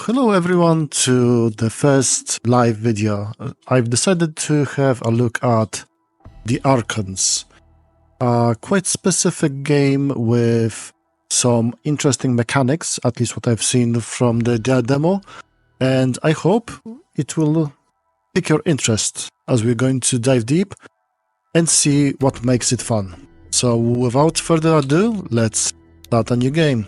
Hello everyone to the first live video. I've decided to have a look at the Archons, a quite specific game with some interesting mechanics, at least what I've seen from the demo, and I hope it will pique your interest as we're going to dive deep and see what makes it fun. So without further ado, let's start a new game.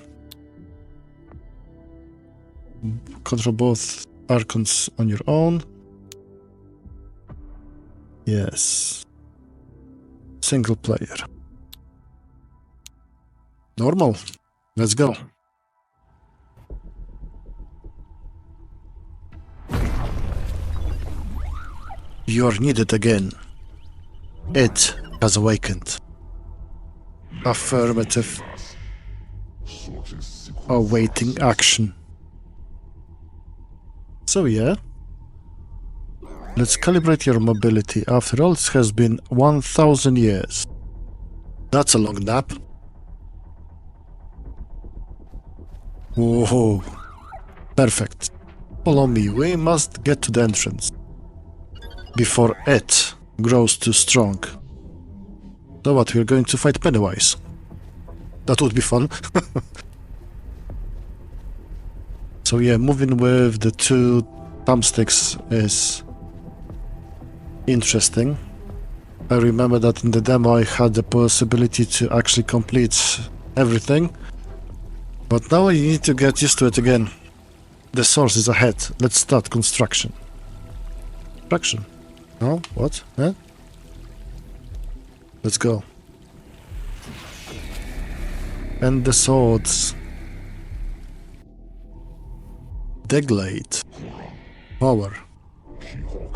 Control both Archons on your own. Yes. Single player. Normal. Let's go. You're needed again. It has awakened. Affirmative. Awaiting action. So yeah, let's calibrate your mobility. After all, it has been 1000 years. That's a long nap. Whoa, perfect. Follow me, we must get to the entrance before it grows too strong. So what, we're going to fight Pennywise? That would be fun. So yeah, moving with the two thumbsticks is interesting. I remember that in the demo I had the possibility to actually complete everything. But now you need to get used to it again. The source is ahead. Let's start construction. Construction? No? What? Huh? Let's go. And the swords. Deglade. Power.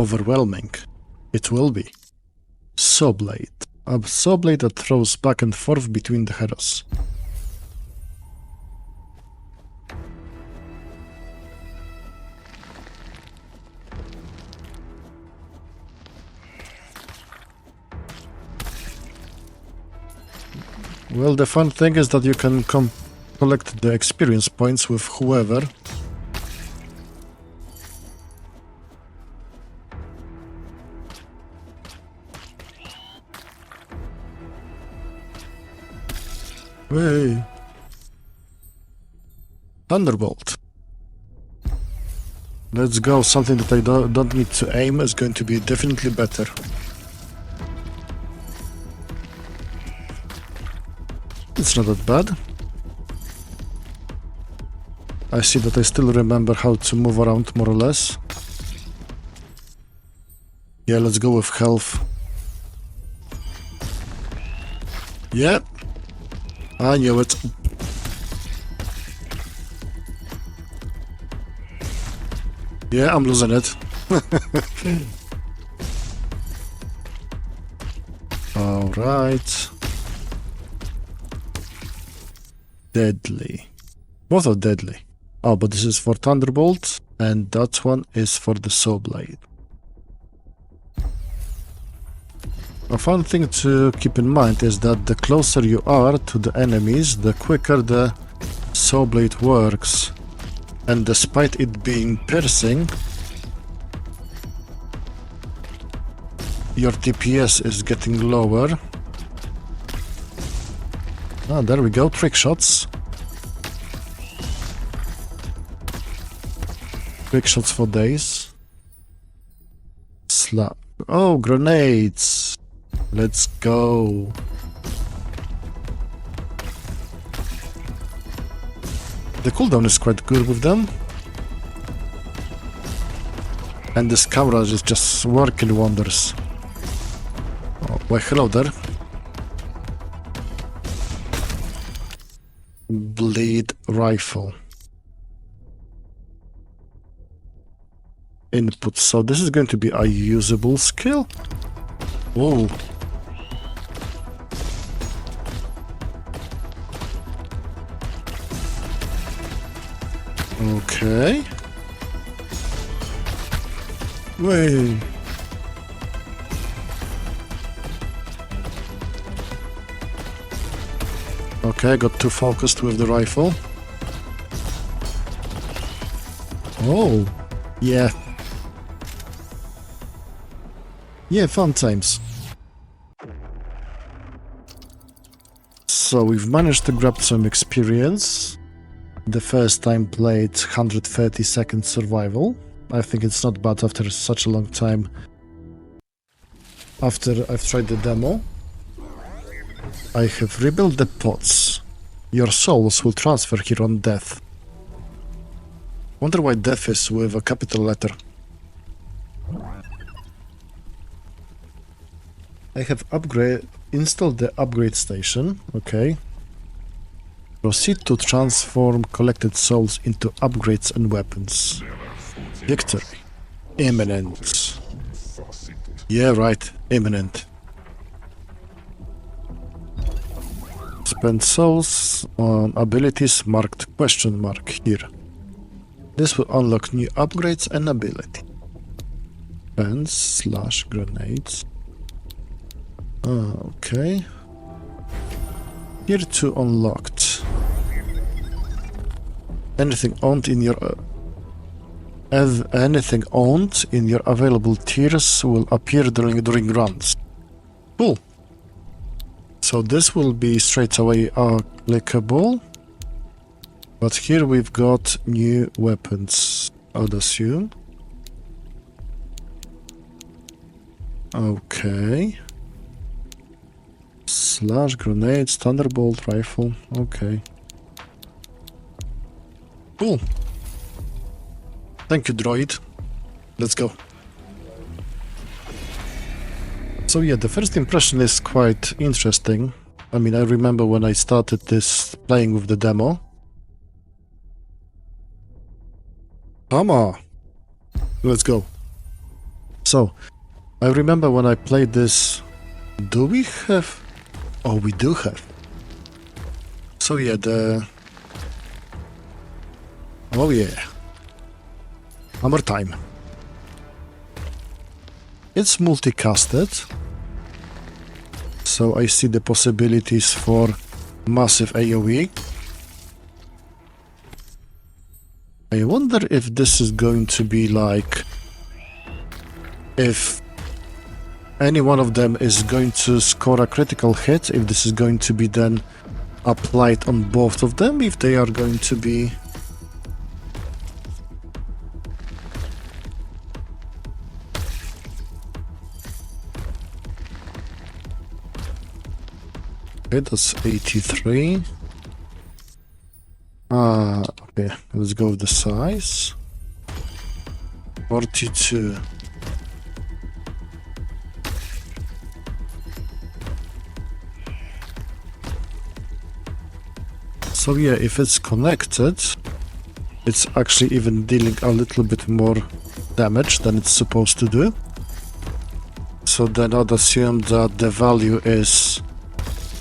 Overwhelming. It will be. Sawblade. A sawblade that throws back and forth between the heroes. Well, the fun thing is that you can collect the experience points with whoever. Hey. Thunderbolt. Let's go. Something that I don't need to aim is going to be definitely better. It's not that bad. I see that I still remember how to move around more or less. Yeah, let's go with health. Yeah. I knew it. Yeah, I'm losing it. Alright. Deadly. Both are deadly. Oh, but this is for Thunderbolt, and that one is for the Sawblade. A fun thing to keep in mind is that the closer you are to the enemies, the quicker the Sawblade works. And despite it being piercing, your DPS is getting lower. Ah, there we go, trick shots. Trick shots for days. Slap. Oh, grenades! Let's go. The cooldown is quite good with them. And this camera is just working wonders. Oh, why hello there. Bleed rifle. Input. So this is going to be a usable skill. Whoa. Okay. Wait. Okay, got too focused with the rifle. Oh, yeah. Yeah, fun times. So we've managed to grab some experience. The first time played 130-second survival. I think it's not bad after such a long time. After I've tried the demo. I have rebuilt the pots. Your souls will transfer here on death. Wonder why death is with a capital letter. I have installed the upgrade station. Okay. Proceed to transform collected souls into upgrades and weapons. Victory. Imminent. Yeah, right. Imminent. Spend souls on abilities marked ? Here. This will unlock new upgrades and ability. Pens / grenades. Okay. Here to unlocked. Anything owned in your available tiers will appear during runs. Cool. So this will be straight away clickable. But here we've got new weapons, I would assume. Okay. / grenades, thunderbolt, rifle. Okay. Cool. Thank you, droid. Let's go. So yeah, the first impression is quite interesting. I mean, I remember when I started this playing with the demo. Come on. Let's go. So, I remember when I played this. Do we have? Oh, we do have. So yeah, oh yeah. Hammer time. It's multicasted. So I see the possibilities for massive AoE. I wonder if this is going to be like... If any one of them is going to score a critical hit, if this is going to be then applied on both of them, if they are going to be... Okay, that's 83. Okay, let's go with the size. 42. So yeah, if it's connected, it's actually even dealing a little bit more damage than it's supposed to do. So then I'd assume that the value is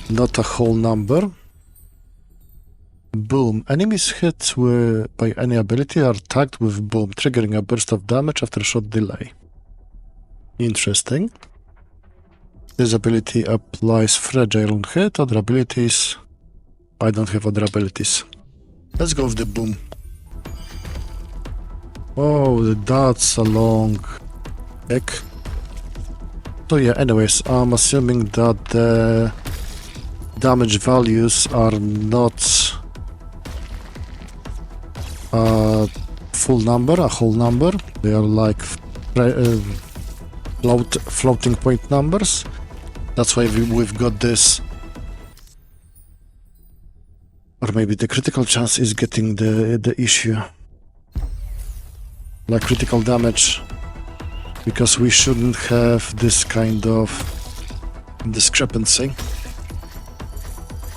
not a whole number. Boom. Enemies hit by any ability are tagged with boom, triggering a burst of damage after a short delay. Interesting. This ability applies fragile on hit. Other abilities... I don't have other abilities. Let's go with the boom. Oh, that's a long heck. So yeah, anyways, I'm assuming that the damage values are not a full number, a whole number. They are like floating point numbers. That's why we've got this. Or maybe the critical chance is getting the issue. Like critical damage. Because we shouldn't have this kind of discrepancy.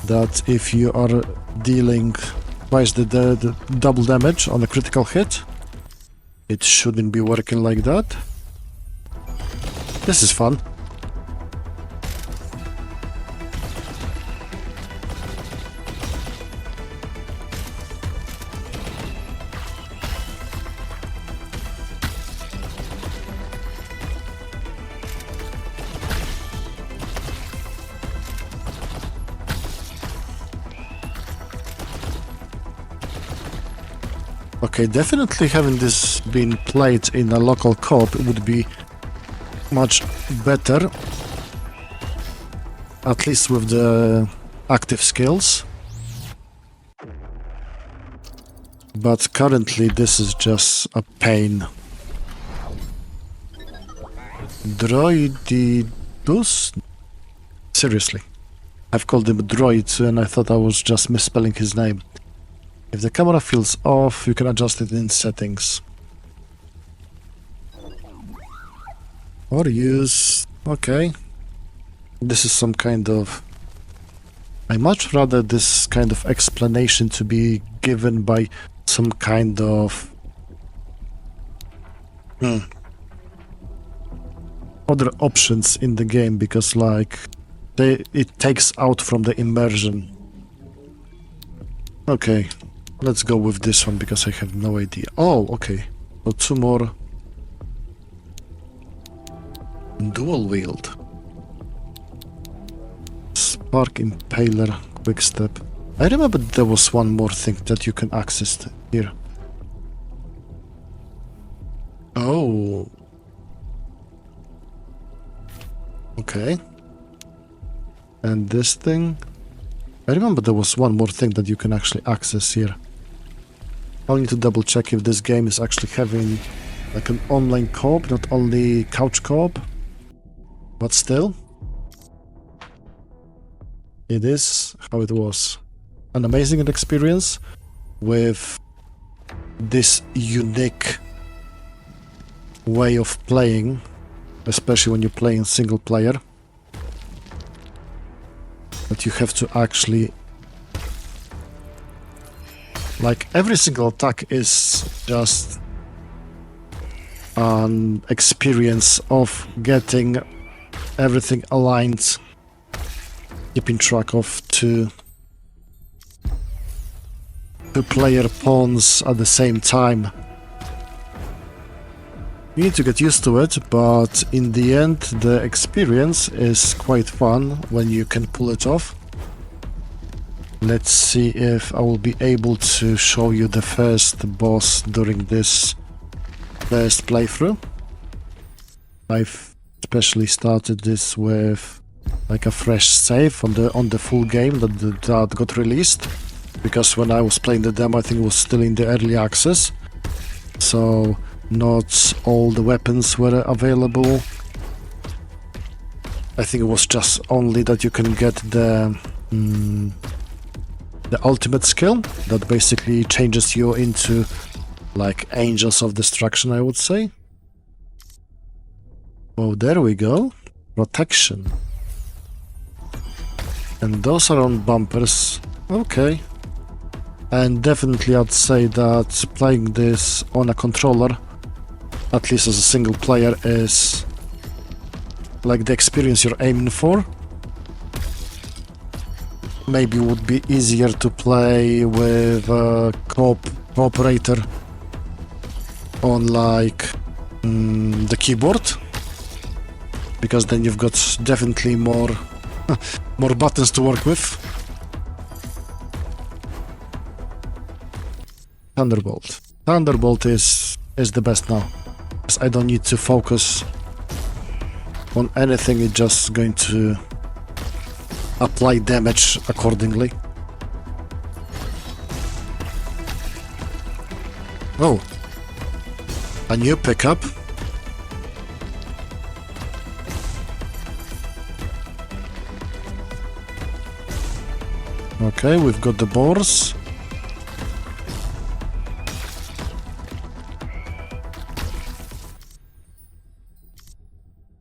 That if you are dealing twice the double damage on a critical hit, it shouldn't be working like that. This is fun. Okay, definitely having this been played in a local co-op would be much better. At least with the active skills. But currently this is just a pain. Droididus? Seriously. I've called him Droid and I thought I was just misspelling his name. If the camera feels off, you can adjust it in settings. Or use... okay. This is some kind of... I much rather this kind of explanation to be given by some kind of... other options in the game, because like it takes out from the immersion. Okay, let's go with this one because I have no idea. Oh, okay. So 2 more. Dual wield. Spark Impaler, quick step. I remember there was one more thing that you can access here. Oh. Okay. And this thing? I remember there was one more thing that you can actually access here. I'll need to double check if this game is actually having like an online co-op, not only couch co-op. But still. It is how it was. An amazing experience with this unique way of playing, especially when you're playing single player. But you have to actually... like, every single attack is just an experience of getting everything aligned, keeping track of two player pawns at the same time. You need to get used to it, but in the end the experience is quite fun when you can pull it off. Let's see if I will be able to show you the first boss during this first playthrough. I've especially started this with like a fresh save on the full game that got released, because when I was playing the demo I think it was still in the early access, so not all the weapons were available. I think it was just only that you can get the ultimate skill that basically changes you into like angels of destruction, I would say. Oh, there we go. Protection. And those are on bumpers. Okay. And definitely I'd say that playing this on a controller, at least as a single player, is like the experience you're aiming for. Maybe it would be easier to play with a cooperator on like the keyboard, because then you've got definitely more more buttons to work with. Thunderbolt. Thunderbolt is the best now, because I don't need to focus on anything, it's just going to apply damage accordingly. Oh, a new pickup. Okay, we've got the boars.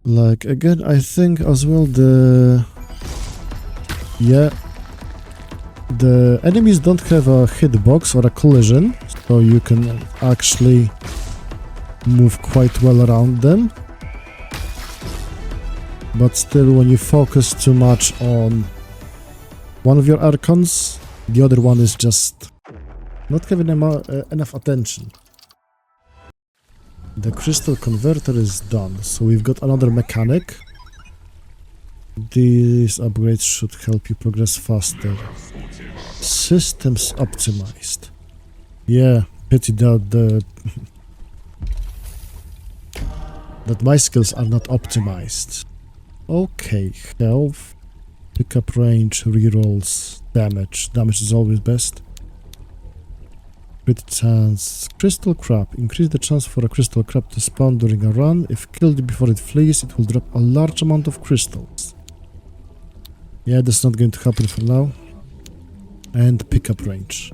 Like, again, I think as well the enemies don't have a hitbox or a collision, so you can actually move quite well around them. But still, when you focus too much on one of your Archons, the other one is just not having enough attention. The crystal converter is done, so we've got another mechanic. These upgrades should help you progress faster. Systems optimized. Yeah, pity that that my skills are not optimized. Okay, health, pickup range, rerolls, damage. Damage is always best. Crit chance. Crystal crab. Increase the chance for a crystal crab to spawn during a run. If killed before it flees, it will drop a large amount of crystals. Yeah, that's not going to happen for now. And pickup range.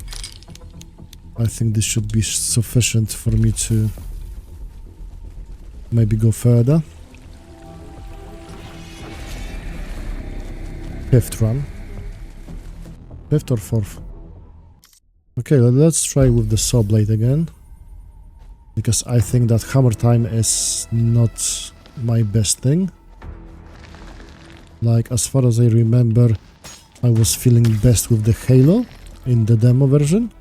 I think this should be sufficient for me to maybe go further. 5th run. 5th or 4th? Okay, let's try with the saw blade again. Because I think that hammer time is not my best thing. Like, as far as I remember, I was feeling best with the Halo in the demo version.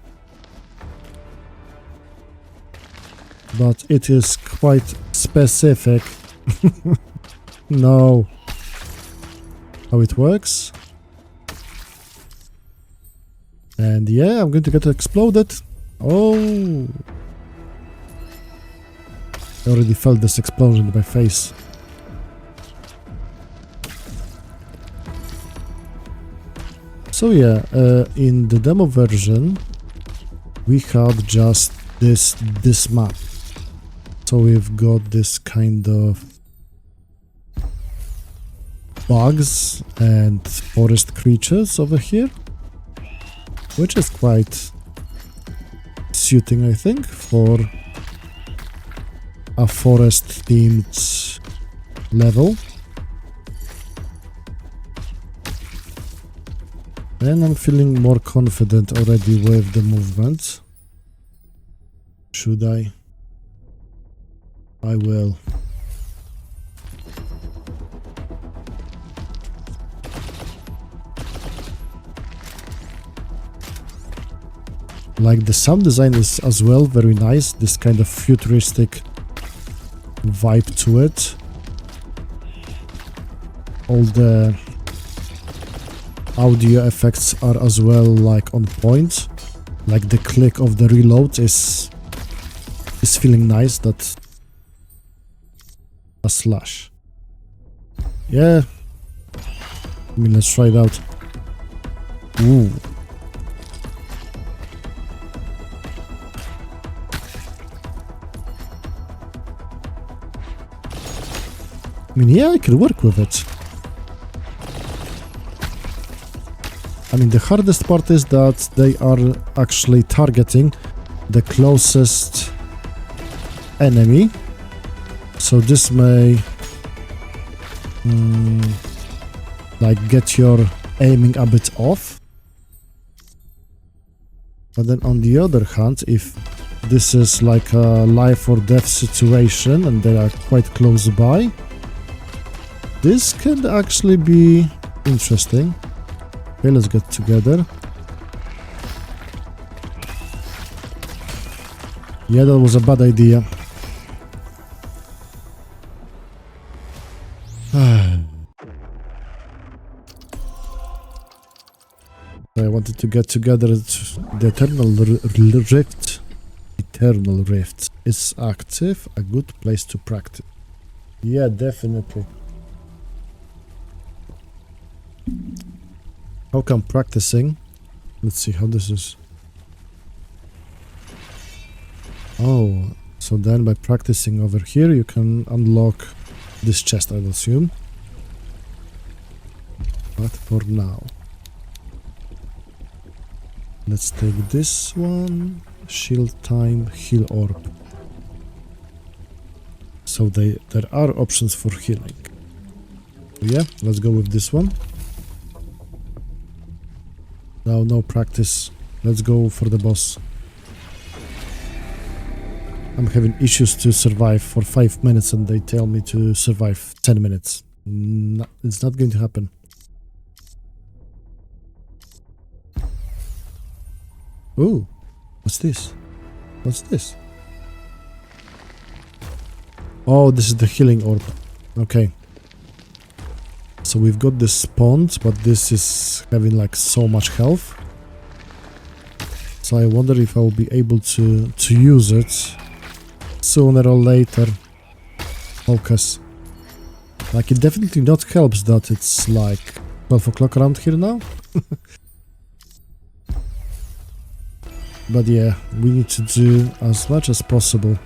But it is quite specific. No. How it works. And yeah, I'm going to get exploded. Oh. I already felt this explosion in my face. So yeah, in the demo version, we had just this map. So we've got this kind of bugs and forest creatures over here, which is quite suiting, I think, for a forest-themed level. And I'm feeling more confident already with the movement. Should I? I will. Like, the sound design is as well very nice, this kind of futuristic vibe to it. All the audio effects are as well like on point. Like the click of the reload is feeling nice. That a slash. Yeah. I mean, let's try it out. Ooh. I mean, yeah, I can work with it. I mean, the hardest part is that they are actually targeting the closest enemy. So this may like get your aiming a bit off. But then on the other hand, if this is like a life or death situation and they are quite close by, this can actually be interesting. Okay, let's get together. Yeah, that was a bad idea. I wanted to get together the Eternal Rift. Eternal Rift is active, a good place to practice. Yeah, definitely. How come practicing? Let's see how this is. Oh, so then by practicing over here you can unlock this chest, I will assume. But for now, let's take this one. Shield time, heal orb. So there are options for healing. Yeah, let's go with this one. Now, no practice. Let's go for the boss. I'm having issues to survive for 5 minutes and they tell me to survive 10 minutes. No, it's not going to happen. Ooh, what's this? What's this? Oh, this is the healing orb. Okay. So we've got this pond, but this is having like so much health. So I wonder if I will be able to use it sooner or later. Focus. Like, it definitely not helps that it's like 12 o'clock around here now. But yeah, we need to do as much as possible.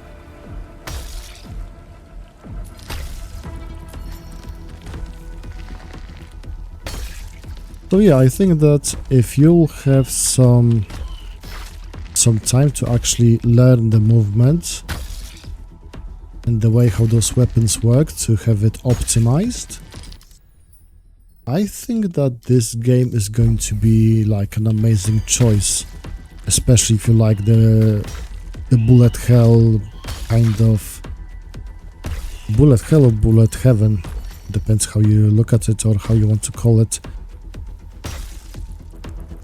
So yeah, I think that if you'll have some time to actually learn the movement and the way how those weapons work, to have it optimized, I think that this game is going to be like an amazing choice, especially if you like the bullet hell kind of bullet hell or bullet heaven, depends how you look at it or how you want to call it.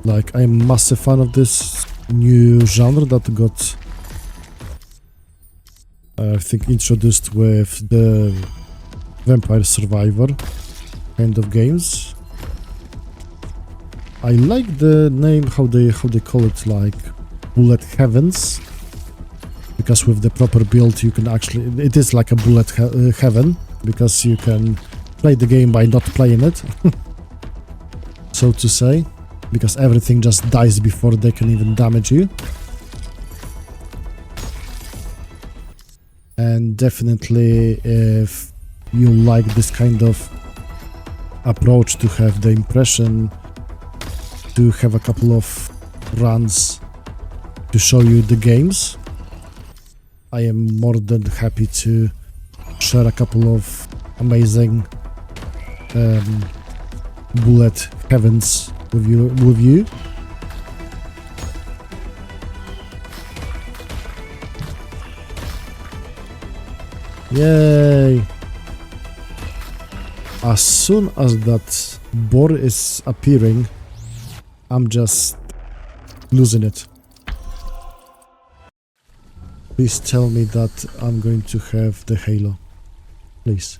Like, I'm a massive fan of this new genre that got I think introduced with the Vampire Survivor kind of games. I like the name, how they call it, like bullet heavens, because with the proper build you can actually, it is like a bullet heaven, because you can play the game by not playing it, so to say, because everything just dies before they can even damage you. And definitely, if you like this kind of approach, to have the impression to have a couple of runs to show you the games, I am more than happy to share a couple of amazing bullet heavens with you. Yay! As soon as that boar is appearing, I'm just losing it. Please tell me that I'm going to have the halo. Please.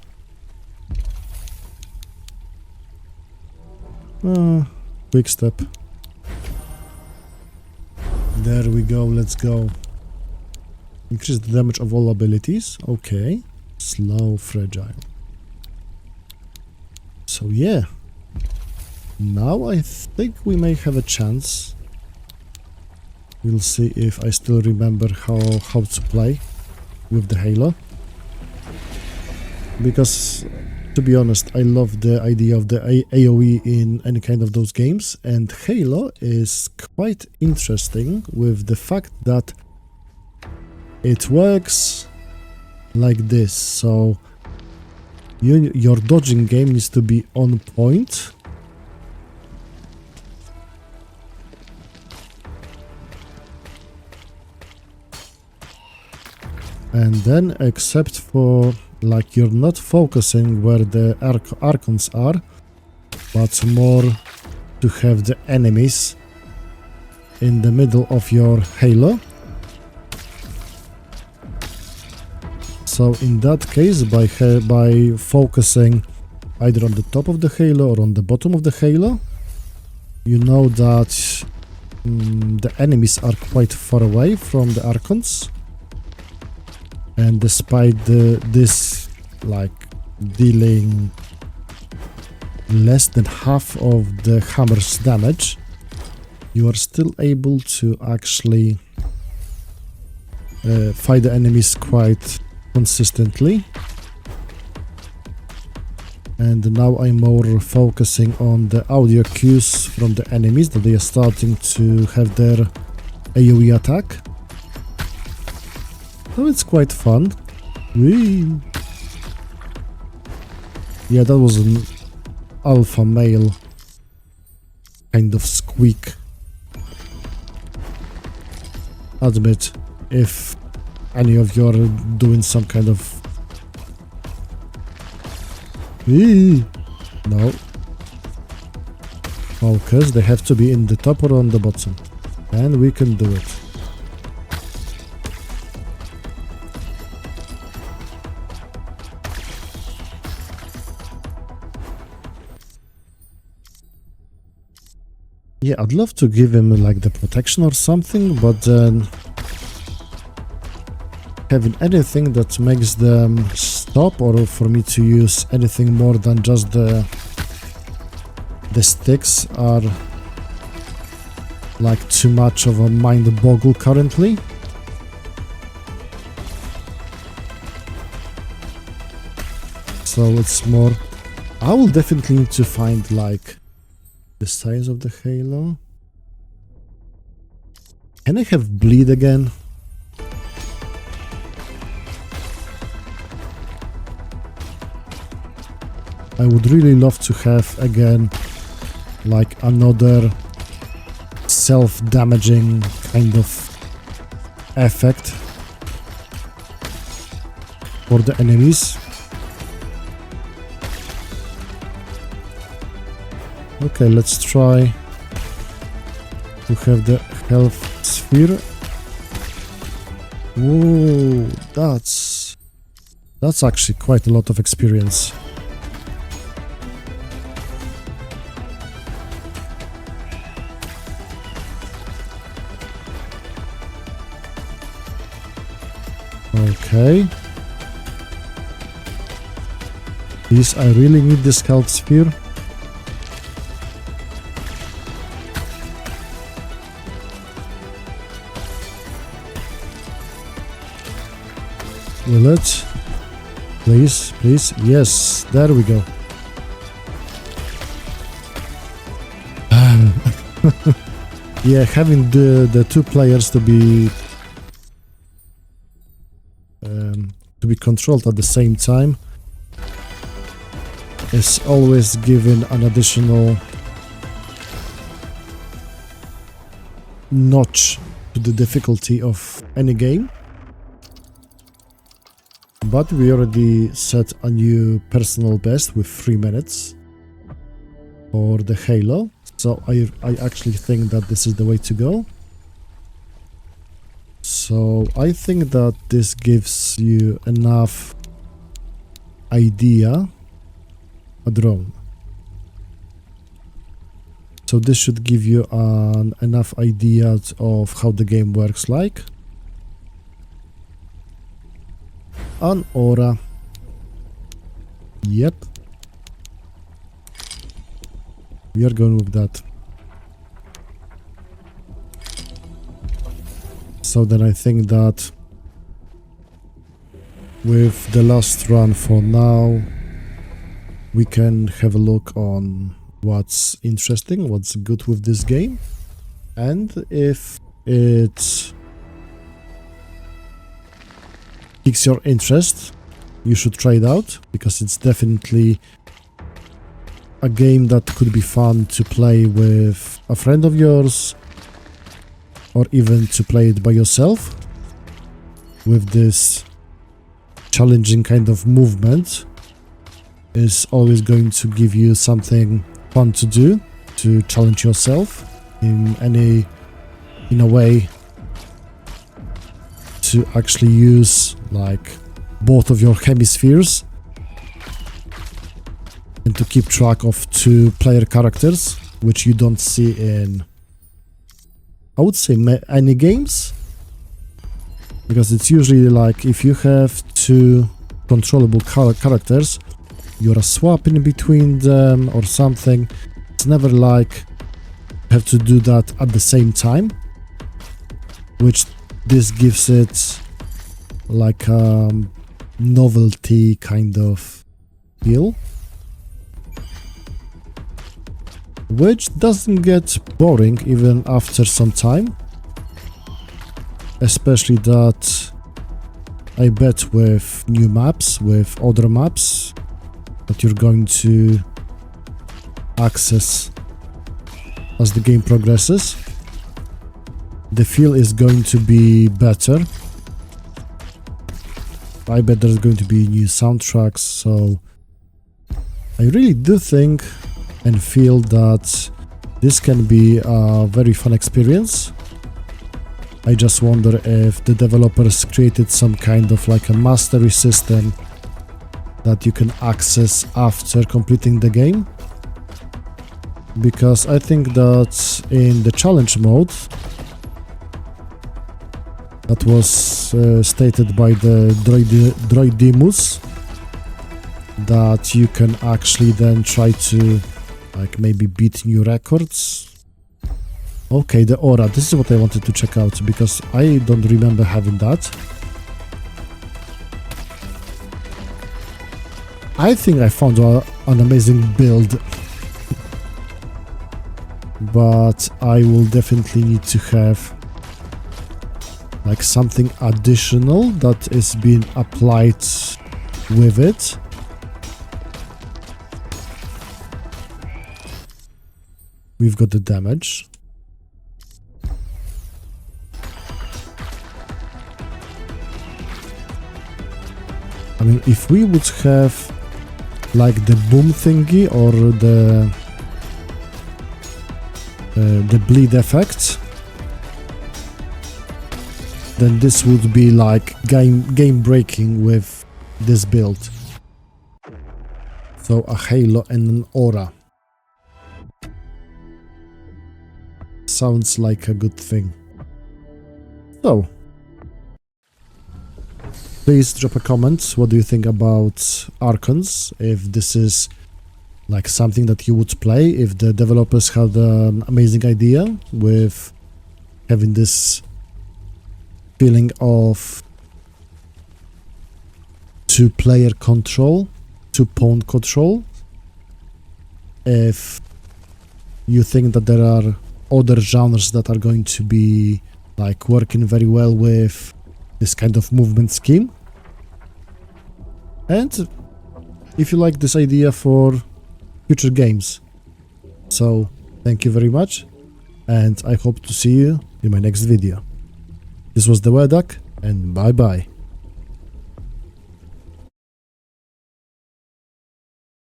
Quick step. There we go, let's go. Increase the damage of all abilities. Okay. Slow, fragile. So yeah. Now I think we may have a chance. We'll see if I still remember how to play with the Halo. Because, to be honest, I love the idea of the AoE in any kind of those games, and Halo is quite interesting with the fact that it works like this. So your dodging game needs to be on point. And then, except for, like, you're not focusing where the Archons are, but more to have the enemies in the middle of your Halo. So in that case, by focusing either on the top of the Halo or on the bottom of the Halo, you know that the enemies are quite far away from the Archons. And despite this, like, dealing less than half of the hammer's damage, you are still able to actually fight the enemies quite consistently. And now I'm more focusing on the audio cues from the enemies, that they are starting to have their AoE attack. So it's quite fun. Whee! Yeah, that was an alpha male kind of squeak. Admit if any of you are doing some kind of... Whee! No. Focus, they have to be in the top or on the bottom. And we can do it. Yeah, I'd love to give him like the protection or something, but then having anything that makes them stop, or for me to use anything more than just the sticks, are like too much of a mind boggle currently. So it's more, I will definitely need to find like the size of the halo. Can I have bleed again? I would really love to have again like another self-damaging kind of effect for the enemies. Okay, let's try to have the health sphere. Whoa, that's actually quite a lot of experience. Okay. Please, I really need this health sphere. Will it? Please, please. Yes, there we go. Yeah, having the two players to be controlled at the same time is always given an additional notch to the difficulty of any game. But we already set a new personal best with 3 minutes for the Halo, so I actually think that this is the way to go. So I think that this gives you enough idea. A drone. So this should give you enough idea of how the game works like. An aura. Yep. We are going with that. So then I think that with the last run for now, we can have a look on what's interesting, what's good with this game, and if it piques your interest, you should try it out, because it's definitely a game that could be fun to play with a friend of yours, or even to play it by yourself, with this challenging kind of movement. Is always going to give you something fun to do, to challenge yourself in a way to actually use like both of your hemispheres and to keep track of 2 player characters, which you don't see in, I would say, any games, because it's usually like if you have 2 controllable characters, you're swapping between them or something. It's never like you have to do that at the same time, which this gives it like a novelty kind of feel, which doesn't get boring even after some time, especially that I bet with new maps, with other maps that you're going to access as the game progresses, the feel is going to be better. I bet there's going to be new soundtracks, so I really do think and feel that this can be a very fun experience. I just wonder if the developers created some kind of like a mastery system that you can access after completing the game, because I think that in the challenge mode that was stated by the Droidimus, that you can actually then try to like maybe beat new records. Okay, the aura, this is what I wanted to check out because I don't remember having that. I think I found an amazing build, but I will definitely need to have like something additional that is being applied with it. We've got the damage. I mean, if we would have like the boom thingy or the bleed effect, then this would be like game breaking with this build. So a halo and an aura sounds like a good thing. So please drop a comment. What do you think about Archons? If this is like something that you would play, if the developers had an amazing idea with having this feeling of two-player control, two-pawn control. If you think that there are other genres that are going to be like working very well with this kind of movement scheme. And if you like this idea for future games. So thank you very much, and I hope to see you in my next video. This was the Wereduck, and bye bye.